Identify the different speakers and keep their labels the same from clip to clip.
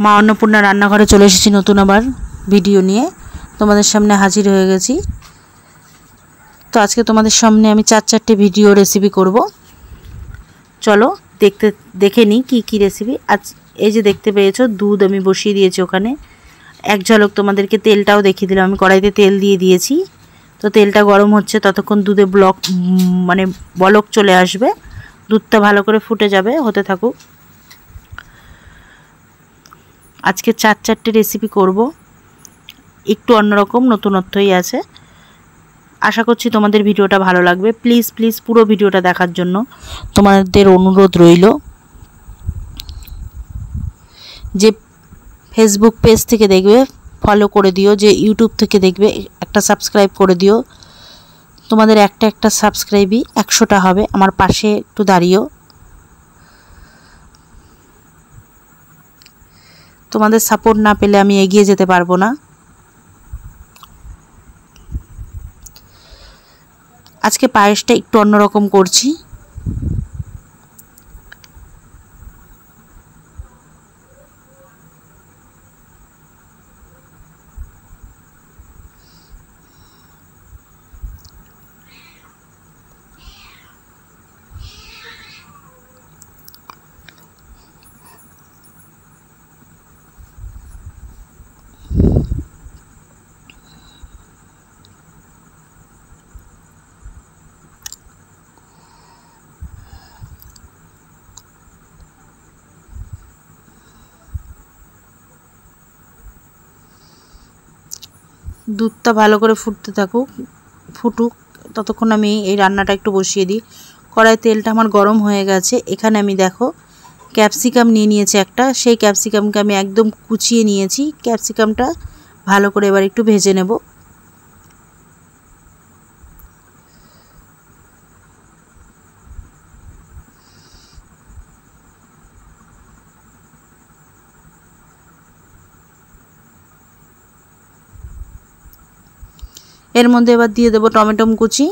Speaker 1: মা অন্নপূর্ণা রান্নাঘরে চলে এসেছি নতুন আবার ভিডিও নিয়ে তোমাদের সামনে হাজির হয়ে গেছি। তো আজকে তোমাদের সামনে আমি 4-4টে ভিডিও রেসিপি করব। চলো দেখে নিই কি রেসিপি। আজ এই যে দেখতে পেয়েছো দুধ আমি বসিয়ে দিয়েছি ওখানে। এক ঝলক তোমাদেরকে তেলটাও দেখিয়ে দিলাম। আমি কড়াইতে তেল দিয়ে দিয়েছি। তো তেলটা গরম হচ্ছে, ততক্ষণ দুধে বলক চলে আসবে, দুধটা ভালো করে ফুটে যাবে, হতে থাকুক। আজকে 4-4টে রেসিপি করব, একটু অন্যরকম, নতুনত্বই আছে। আশা করছি তোমাদের ভিডিওটা ভালো লাগবে। প্লিজ পুরো ভিডিওটা দেখার জন্য তোমাদের অনুরোধ রইল। যে ফেসবুক পেজ থেকে দেখবে ফলো করে দিও, যে ইউটিউব থেকে দেখবে একটা সাবস্ক্রাইব করে দিও। তোমাদের একটা সাবস্ক্রাইবই 100টা হবে। আমার পাশে একটু দাঁড়িও। তোমাদের সাপোর্ট না পেলে আমি এগিয়ে যেতে পারবো না। আজকে পায়েসটা একটু অন্যরকম করছি। দুধটা ভালো করে ফুটুক, ততক্ষণ আমি এই রান্নাটা একটু বসিয়ে দিই। কড়াই তেলটা আমার গরম হয়ে গেছে। এখানে আমি দেখো ক্যাপসিকাম নিয়েছি একটা। সেই ক্যাপসিকামকে আমি একদম কুচিয়ে নিয়েছি। ক্যাপসিকামটা ভালো করে এবার একটু ভেজে নেব। এর মধ্যে এবার দিয়ে দেবো টমেটো কুচি।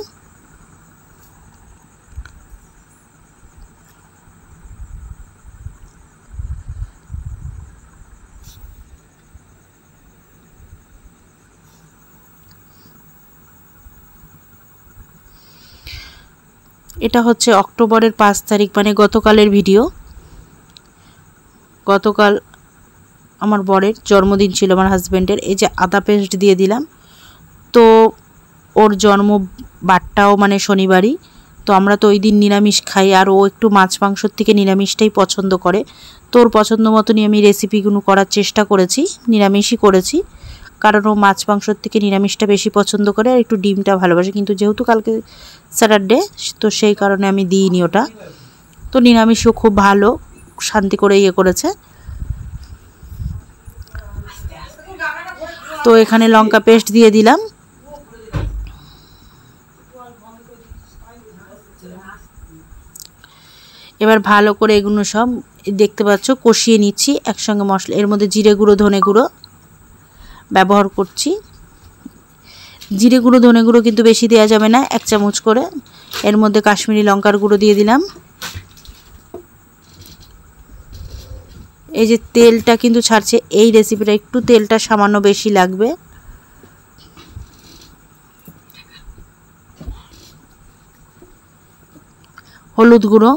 Speaker 1: এটা হচ্ছে অক্টোবরের 5 তারিখ, মানে গতকালের ভিডিও। গতকাল আমার বরের জন্মদিন ছিল, আমার হাজব্যান্ডের। এই যে আদা পেস্ট দিয়ে দিলাম। তো ওর জন্মবারটাও মানে শনিবারই, তো আমরা তো ওই দিন নিরামিষ খাই। আর ও একটু মাছ মাংসর থেকে নিরামিষটাই পছন্দ করে। তো ওর পছন্দ মতনই আমি রেসিপিগুলো করার চেষ্টা করেছি। নিরামিষই করেছি, কারণ ও মাছ মাংসর থেকে নিরামিষটা বেশি পছন্দ করে, আর একটু ডিমটা ভালোবাসে। কিন্তু যেহেতু কালকে স্যাটারডে, তো সেই কারণে আমি দিইনি ওটা। তো নিরামিষও খুব ভালো শান্তি করে করেছে। তো এখানে লঙ্কা পেস্ট দিয়ে দিলাম। এবার ভালো করে এগুলো সব দেখতে পাচ্ছ কষিয়ে নিচ্ছি একসঙ্গে মশলা। এর মধ্যে জিরে গুঁড়ো, ধনে গুঁড়ো ব্যবহার করছি। জিরে গুঁড়ো, ধনে গুঁড়ো কিন্তু বেশি দেওয়া যাবে না, 1 চামচ করে। এর মধ্যে কাশ্মীরি লঙ্কার গুঁড়ো দিয়ে দিলাম। এই যে তেলটা কিন্তু ছাড়ছে, এই রেসিপিটা একটু তেলটা সামান্য বেশি লাগবে। হলুদ গুঁড়ো,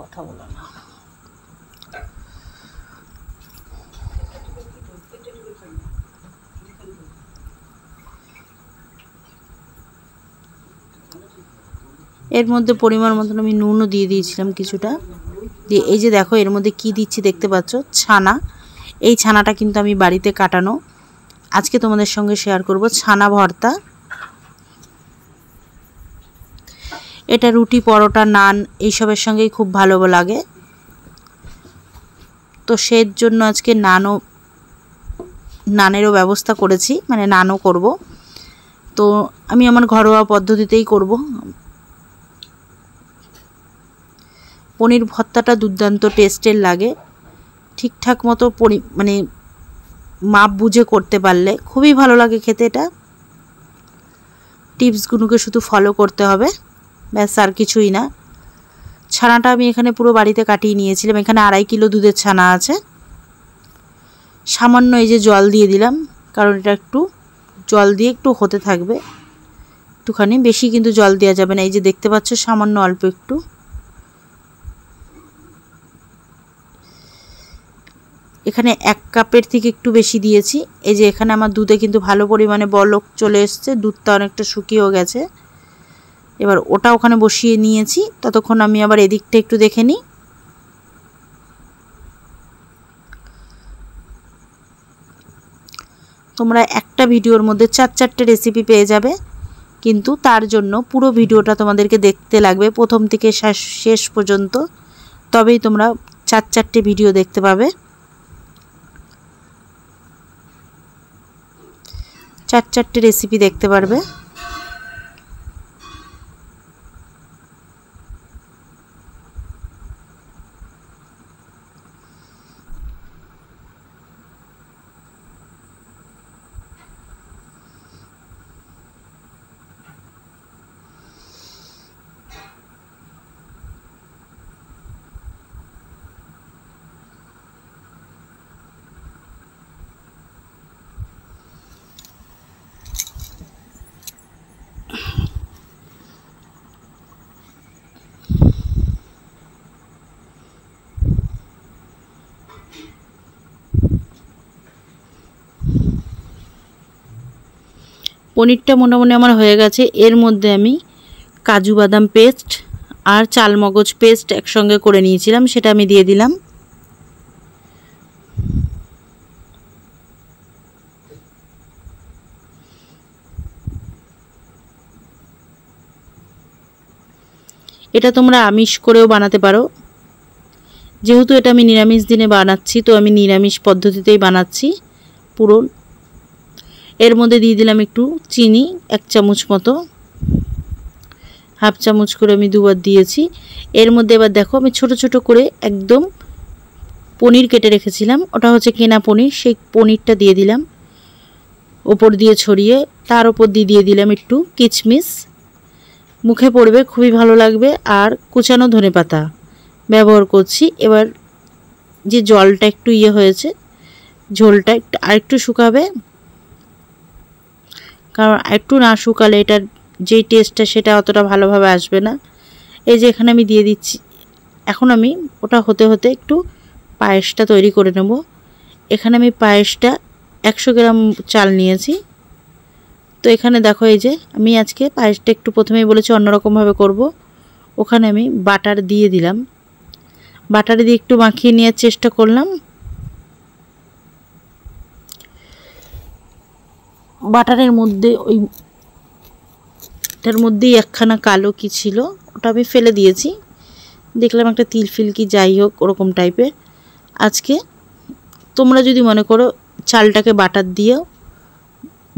Speaker 1: কথা বলো না। এর মধ্যে পরিমাণ মতন আমি নুনও দিয়ে দিয়েছিলাম কিছুটা। দিয়ে এই যে দেখো এর মধ্যে কি দিচ্ছি দেখতে পাচ্ছ, ছানা। এই ছানাটা কিন্তু আমি বাড়িতে কাটানো। আজকে তোমাদের সঙ্গে শেয়ার করব ছানা ভর্তা। এটা রুটি, পরোটা, নান এইসবের সঙ্গেই খুব ভালো লাগে। তো সেই জন্য আজকে নানেরও ব্যবস্থা করেছি, মানে নানও করব। তো আমি আমার ঘরোয়া পদ্ধতিতেই করব। পনির ভর্তাটা দুর্দান্ত টেস্টের লাগে, ঠিকঠাক মতো মানে মাপ বুঝে করতে পারলে খুবই ভালো লাগে খেতে। এটা টিপসগুলোকে শুধু ফলো করতে হবে, ব্যাস, আর কিছুই না। ছানাটা আমি এখানে পুরো বাড়িতে কাটিয়ে নিয়েছিলাম। এখানে 2.5 কিলো দুধের ছানা আছে। সামান্য এই যে জল দিয়ে দিলাম, কারণ এটা একটু জল দিয়ে একটু হতে থাকবে একটুখানি, বেশি কিন্তু জল দেওয়া যাবে না। এই যে দেখতে পাচ্ছ সামান্য অল্প একটু। এখানে 1 কাপের থেকে একটু বেশি দিয়েছি। এই যে এখানে আমার দুধে কিন্তু ভালো পরিমাণে বলক চলে এসছে, দুধটা অনেকটা শুকিয়েও গেছে। এবার ওটা ওখানে বসিয়ে নিয়েছি, ততক্ষণ আমি আবার এদিকটা একটু দেখে নিই। তোমরা একটা ভিডিওর মধ্যে 4-4টে রেসিপি পেয়ে যাবে, কিন্তু তার জন্য পুরো ভিডিওটা তোমাদেরকে দেখতে লাগবে প্রথম থেকে শেষ পর্যন্ত, তবেই তোমরা 4-4টে ভিডিও দেখতে পাবে। 4-4টে রেসিপি দেখতে পারবে। পনিরটা মোটামুটি আমার হয়ে গেছে। এর মধ্যে আমি কাজু বাদাম পেস্ট আর চালমগজ পেস্ট একসঙ্গে করে নিয়েছিলাম, সেটা আমি দিয়ে দিলাম। এটা তোমরা আমিষ করেও বানাতে পারো, যেহেতু এটা আমি নিরামিষ দিনে বানাচ্ছি, তো আমি নিরামিষ পদ্ধতিতেই বানাচ্ছি পুরো। এর মধ্যে দিয়ে দিলাম একটু চিনি, 1 চামচ মতো, 1/2 চামচ করে আমি দুবার দিয়েছি। এর মধ্যে এবার দেখো আমি ছোট ছোট করে একদম পনির কেটে রেখেছিলাম, ওটা হচ্ছে কেনা পনির, সেই পনিরটা দিয়ে দিলাম ওপর দিয়ে ছড়িয়ে। তার ওপর দিয়ে দিলাম একটু কিচমিচ, মুখে পড়বে, খুবই ভালো লাগবে। আর কুচানো ধনেপাতা ব্যবহার করছি। এবার যে জলটা একটু হয়েছে, ঝোলটা আরেকটু শুকাবে, কারণ একটু না শুকালে এটার যেই টেস্টটা সেটা অতটা ভালোভাবে আসবে না। এই যে এখানে আমি দিয়ে দিচ্ছি। এখন আমি ওটা হতে হতে একটু পায়েসটা তৈরি করে নেব। এখানে আমি পায়েসটা 100 গ্রাম চাল নিয়েছি। তো এখানে দেখো, এই যে আমি আজকে পায়েসটা একটু প্রথমেই বলেছি অন্যরকমভাবে করব। ওখানে আমি বাটার দিয়ে দিলাম, বাটার দিয়ে একটু মাখিয়ে নেওয়ার চেষ্টা করলাম। বাটারের মধ্যে ওইটার মধ্যেই একখানা কালো কি ছিল, ওটা আমি ফেলে দিয়েছি। দেখলাম একটা তিল ফিলকি, যাই হোক ওরকম টাইপের। আজকে তোমরা যদি মনে করো চালটাকে বাটার দিয়েও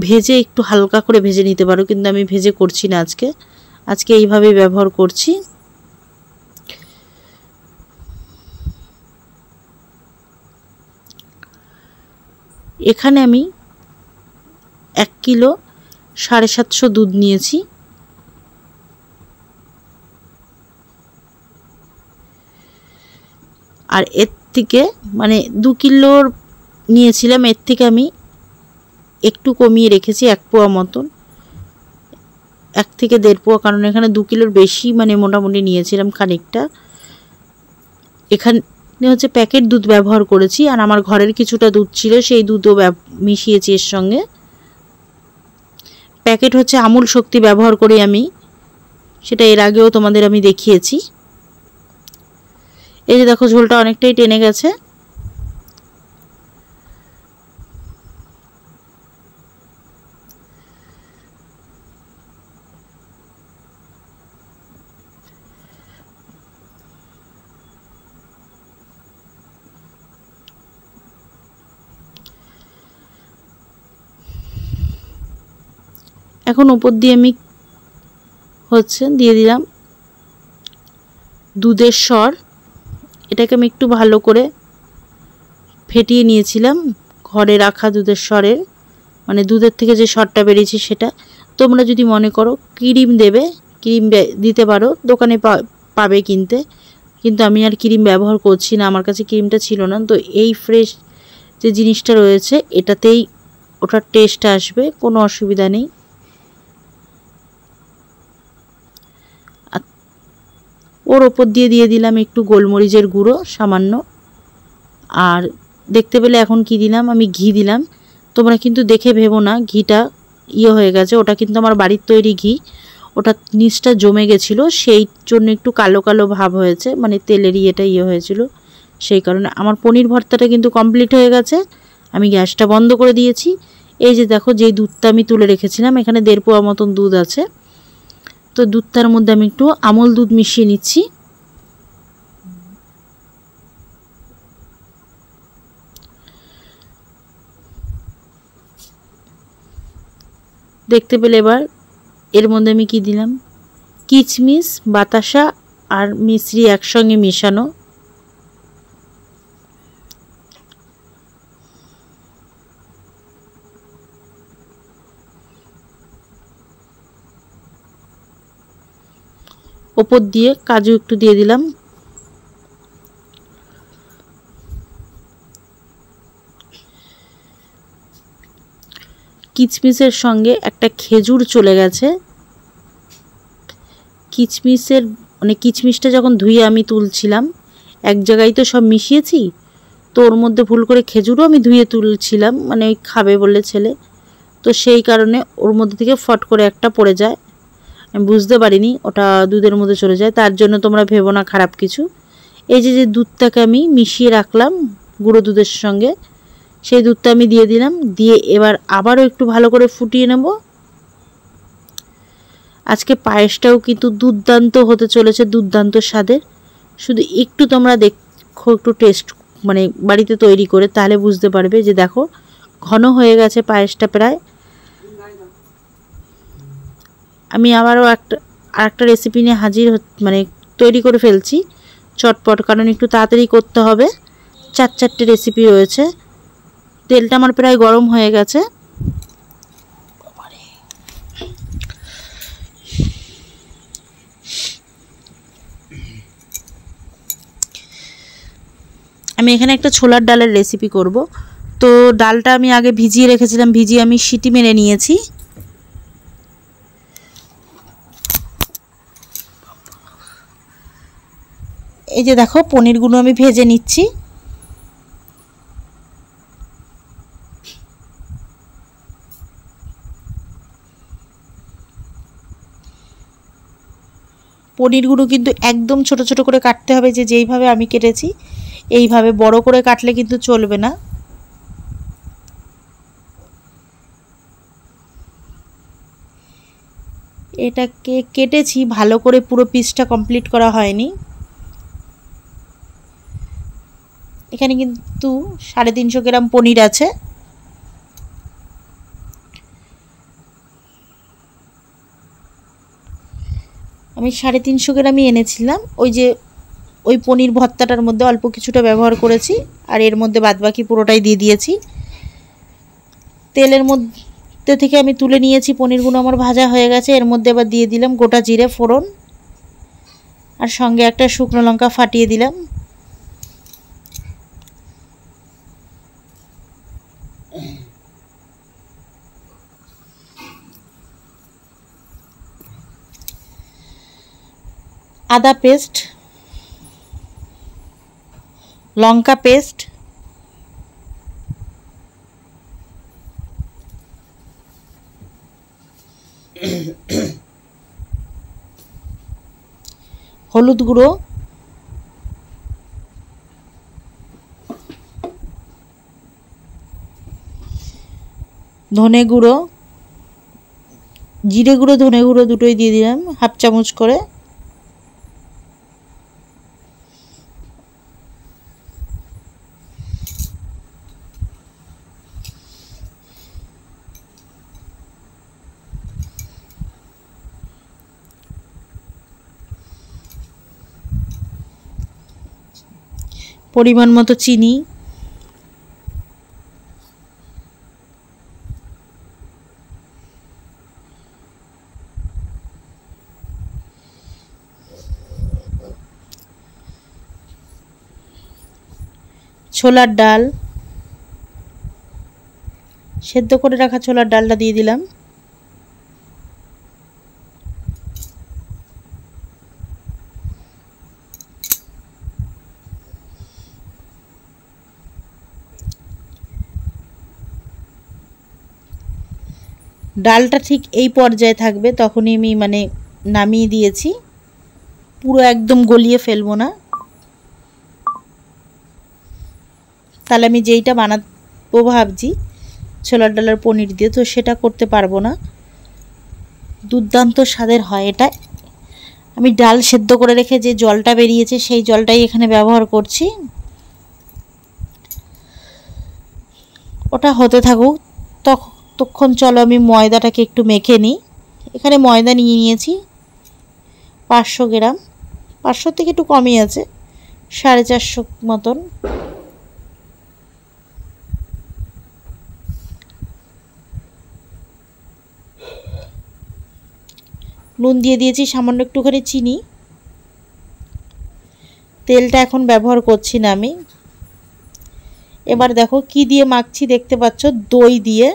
Speaker 1: ভেজে একটু হালকা করে ভেজে নিতে পারো, কিন্তু আমি ভেজে করছি না আজকে এইভাবেই ব্যবহার করছি। এখানে আমি 1 কিলো 750 দুধ নিয়েছি। আর এর থেকে মানে 2 কিলোর নিয়েছিলাম, এর থেকে আমি একটু কমিয়ে রেখেছি 1 পোয়া মতন, 1 থেকে 1.5 পোয়া, কারণ এখানে 2 কিলোর বেশি মানে মোটামুটি নিয়েছিলাম খানিকটা। এখানে হচ্ছে প্যাকেট দুধ ব্যবহার করেছি, আর আমার ঘরের কিছুটা দুধ ছিল, সেই দুধও মিশিয়েছি এর সঙ্গে। প্যাকেট হচ্ছে আমুল শক্তি ব্যবহার করি আমি, সেটা এর আগেও তোমাদের আমি দেখিয়েছি। এই যে দেখো ঝোলটা অনেকটাই টেনে গেছে। এখন উপর দিয়ে আমি দিয়ে দিলাম দুধের সর। এটাকে আমি একটু ভালো করে ফেটিয়ে নিয়েছিলাম ঘরে রাখা দুধের সরের, মানে দুধের থেকে যে সরটা বেরিয়েছে সেটা। তোমরা যদি মনে করো ক্রিম দেবে, ক্রিম দিতে পারো, দোকানে পাবে কিনতে, কিন্তু আমি আর ক্রিম ব্যবহার করছি না, আমার কাছে ক্রিমটা ছিল না। তো এই ফ্রেশ যে জিনিসটা রয়েছে এটাতেই ওটার টেস্ট আসবে, কোনো অসুবিধা নেই। ওর ওপর দিয়ে দিলাম একটু গোলমরিচের গুঁড়ো সামান্য। আর দেখতে পেলে এখন কি দিলাম, আমি ঘি দিলাম। তোমরা কিন্তু দেখে ভেবো না ঘিটা হয়ে গেছে, ওটা কিন্তু আমার বাড়ির তৈরি ঘি। ওটা নিচটা জমে গেছিলো, সেই জন্য একটু কালো কালো ভাব হয়েছে, মানে তেলের হয়েছিল, সেই কারণে। আমার পনির ভর্তাটা কিন্তু কমপ্লিট হয়ে গেছে, আমি গ্যাসটা বন্ধ করে দিয়েছি। এই যে দেখো, যেই দুধটা আমি তুলে রেখেছিলাম, এখানে 1.5 পোয়া মতন দুধ আছে। তো দুধটার মধ্যে আমি একটু আমল দুধ মিশিয়ে নিচ্ছি। দেখতে পেলে এবার এর মধ্যে আমি কি দিলাম, কিচমিচ, বাতাসা আর মিশ্রি একসঙ্গে মেশানো। ওপর দিয়ে কাজু একটু দিয়ে দিলাম। কিচমিচের সঙ্গে একটা খেজুর চলে গেছে। কিচমিচের মানে কিচমিচটা যখন ধুয়ে আমি তুলছিলাম, এক জায়গায় তো সব মিশিয়েছি, তো ওর মধ্যে ভুল করে খেজুরও আমি ধুয়ে তুলছিলাম, মানে ওই খাবে বলে ছেলে, তো সেই কারণে ওর মধ্যে থেকে ফট করে একটা পড়ে যায়। আমি বুঝতে পারিনি ওটা দুধের মধ্যে চলে যায়, তার জন্য তোমরা ভেবো না খারাপ কিছু। এই যে যে দুধটাকে আমি মিশিয়ে রাখলাম গুঁড়ো দুধের সঙ্গে, সেই দুধটা আমি দিয়ে দিলাম। দিয়ে এবার আবারও একটু ভালো করে ফুটিয়ে নেব। আজকে পায়েসটাও কিন্তু দুর্দান্ত হতে চলেছে, দুর্দান্ত স্বাদের। শুধু একটু তোমরা দেখো, একটু টেস্ট মানে বাড়িতে তৈরি করে, তাহলে বুঝতে পারবে। যে দেখো ঘন হয়ে গেছে পায়েসটা প্রায়। আমি আবারও আরেকটা রেসিপি নিয়ে মানে তৈরি করে ফেলছি চটপট, কারণ একটু তাড়াতাড়ি করতে হবে। 4-4টে রেসিপি রয়েছে। তেলটা আমার প্রায় গরম হয়ে গেছে। আমি এখানে একটা ছোলার ডালের রেসিপি করব। তো ডালটা আমি আগে ভিজিয়ে রেখেছিলাম, ভিজিয়ে আমি সিটি মেরে নিয়েছি। এই যে দেখো, পনিরগুলো আমি ভেজে নিচ্ছি। পনিরগুলো কিন্তু একদম ছোট ছোট করে কাটতে হবে, যেইভাবে আমি কেটেছি এইভাবে। বড় করে কাটলে কিন্তু চলবে না। এটাকে কেটেছি ভালো করে, পুরো পিসটা কমপ্লিট করা হয়নি। এখানে কিন্তু 350 গ্রাম পনির আছে। আমি 350 গ্রামই এনেছিলাম। ওই পনির ভর্তাটার মধ্যে অল্প কিছুটা ব্যবহার করেছি, আর এর মধ্যে বাদবাকি পুরোটাই দিয়ে দিয়েছি। তেলের মধ্যে থেকে আমি তুলে নিয়েছি, পনিরগুলো আমার ভাজা হয়ে গেছে। এর মধ্যে আবার দিয়ে দিলাম গোটা জিরে ফোড়ন, আর সঙ্গে একটা শুকনো লঙ্কা ফাটিয়ে দিলাম। আদা পেস্ট, লঙ্কা পেস্ট, হলুদ গুঁড়ো, ধনে গুঁড়ো, জিরে গুঁড়ো, ধনে গুঁড়ো দুটোই দিয়ে দিলাম 1/2 চামচ করে। পরিমাণ মতো চিনি, ছোলার ডাল, সেদ্ধ করে রাখা ছোলার ডালটা দিয়ে দিলাম। ডালটা ঠিক এই পর্যায়ে থাকবে, তখনই আমি নামিয়ে দিয়েছি, পুরো একদম গলিয়ে ফেলবো না, তাহলে আমি যেইটা বানাবো ভাবছি ছোলার ডালের পনির দিয়ে, তো সেটা করতে পারবো না। দুর্দান্ত স্বাদের হয় এটা। আমি ডাল সেদ্ধ করে রেখে যে জলটা বেরিয়েছে সেই জলটাই এখানে ব্যবহার করছি। ওটা হতে থাকুক, ততক্ষণ চলো আমি ময়দাটাকে একটু মেখে নিই। এখানে ময়দা নিয়ে নিয়েছি 500 গ্রাম, 500 থেকে একটু কমই আছে, 450 মতন। নুন দিয়ে দিয়েছি, সামান্য একটুখানি চিনি। তেলটা এখন ব্যবহার করছি না আমি। এবার দেখো কি দিয়ে মাখছি, দেখতে পাচ্ছ, দই দিয়ে।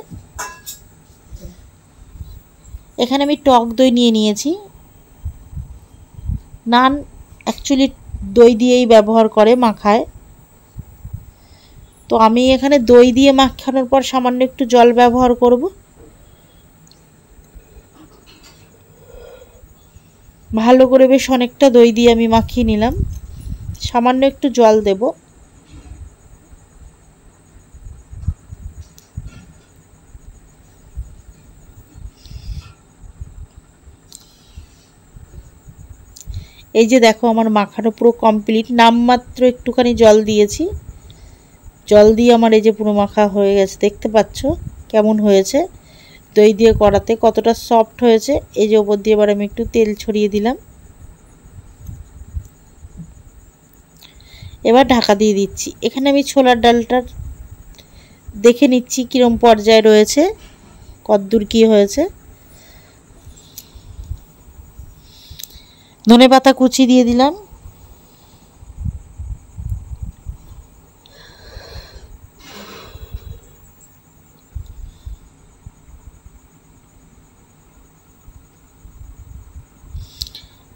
Speaker 1: এখানে আমি টক দই নিয়ে নিয়েছি। নান অ্যাকচুয়ালি দই দিয়েই ব্যবহার করে মাখায়, তো আমি এখানে দই দিয়ে মাখানোর পর সামান্য একটু জল ব্যবহার করব। ভালো করে বেশ অনেকটা দই দিয়ে আমি মাখিয়ে নিলাম, সামান্য একটু জল দেব। এই যে দেখো আমার মাখানো পুরো কমপ্লিট, নামমাত্র একটুখানি জল দিয়েছি, জল দিয়ে আমার এই যে পুরো মাখা হয়ে গেছে। দেখতে পাচ্ছ কেমন হয়েছে, দই দিয়ে করাতে কতটা সফট হয়েছে। এই যে ওপর দিয়ে এবার আমি একটু তেল ছড়িয়ে দিলাম। এবার ঢাকা দিয়ে দিচ্ছি। এখানে আমি ছোলার ডালটার দেখে নিচ্ছি কিরম পর্যায়ে রয়েছে, কতদূর কি হয়েছে। ধনেপাতা কুচি দিয়ে দিলাম।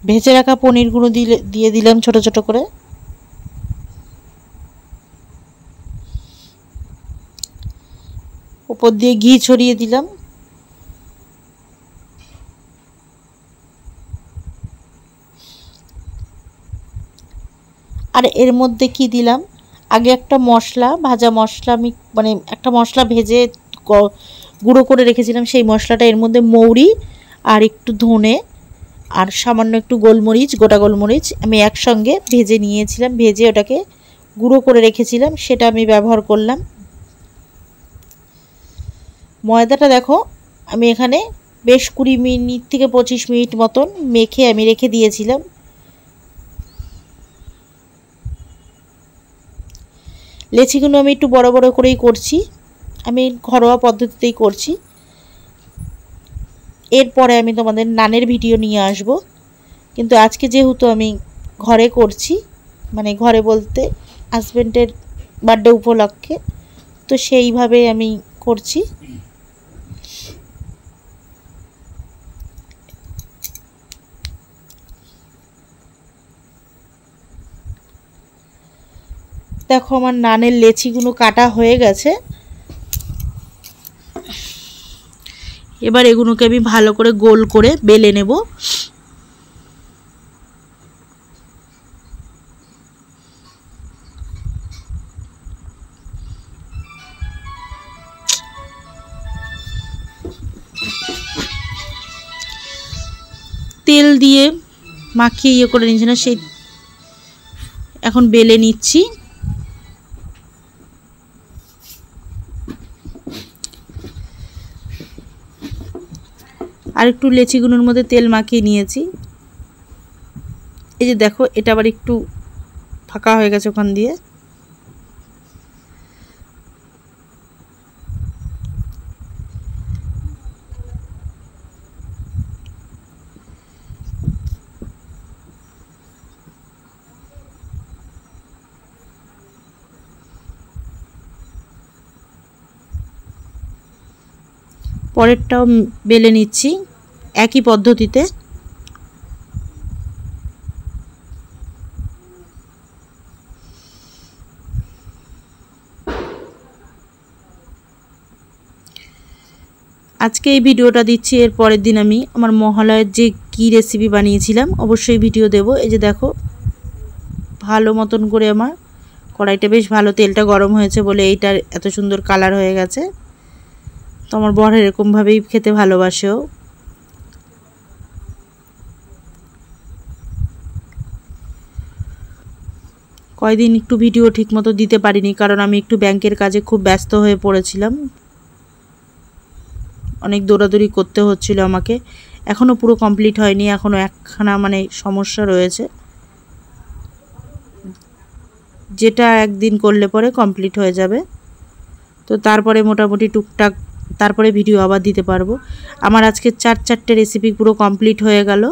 Speaker 1: ভেজে রাখা পনিরগুলো দিয়ে দিলাম ছোট ছোট করে। উপর দিয়ে ঘি ছড়িয়ে দিলাম। আর এর মধ্যে কি দিলাম, আগে একটা মশলা, ভাজা মশলা, আমি একটা মশলা ভেজে গুঁড়ো করে রেখেছিলাম, সেই মশলাটা এর মধ্যে মৌরি আর একটু ধনে আর সামান্য একটু গোলমরিচ, গোটা গোলমরিচ আমি একসঙ্গে ভেজে নিয়েছিলাম, ভেজে ওটাকে গুঁড়ো করে রেখেছিলাম, সেটা আমি ব্যবহার করলাম। ময়দাটা দেখো আমি এখানে বেশ 20 মিনিট থেকে 25 মিনিট মতন মেখে আমি রেখে দিয়েছিলাম। লেচিগুলো আমি একটু বড় বড় করেই করছি, আমি ঘরোয়া পদ্ধতিতেই করছি। এরপরে আমি তোমাদের নানের ভিডিও নিয়ে আসব, কিন্তু আজকে যেহেতু আমি ঘরে করছি, ঘরে বলতে হাজব্যান্ডের বার্থডে উপলক্ষে, তো সেইভাবে আমি করছি। দেখো আমার নানের লেচিগুলো কাটা হয়ে গেছে। এবার এগুলোকে আমি ভালো করে গোল করে বেলে নেব। তেল দিয়ে মাখিয়ে করে নিচ্ছি না, সেই এখন বেলে নিচ্ছি। আর একটু লেচিগুলোর মধ্যে তেল মাখিয়ে নিয়েছি। এই যে দেখো এটা আবার একটু ফাঁকা হয়ে গেছে ওখান দিয়ে। পরেরটাও বেলে নিচ্ছি একই পদ্ধতিতে। আজকে এই ভিডিওটা দিচ্ছি, এর পরের দিন আমি আমার মহালয়ের যে কি রেসিপি বানিয়েছিলাম অবশ্যই ভিডিও দেব। এই যে দেখো ভালো মতন করে আমার কড়াইটা বেশ ভালো, তেলটা গরম হয়েছে বলে এইটার এত সুন্দর কালার হয়ে গেছে। তো আমার বর এরকমভাবেই খেতে ভালোবাসেও। কয়দিন একটু ভিডিও ঠিকমতো দিতে পারিনি, কারণ আমি একটু ব্যাংকের কাজে খুব ব্যস্ত হয়ে পড়েছিলাম, অনেক দৌড়াদৌড়ি করতে হচ্ছিল আমাকে। এখনও পুরো কমপ্লিট হয়নি, এখনও একখানা মানে সমস্যা রয়েছে, যেটা একদিন করলে পরে কমপ্লিট হয়ে যাবে। তো তারপরে মোটামুটি টুকটাক তারপরে ভিডিও আবার দিতে পারবো। আমার আজকে 4-4টে রেসিপি পুরো কমপ্লিট হয়ে গেল।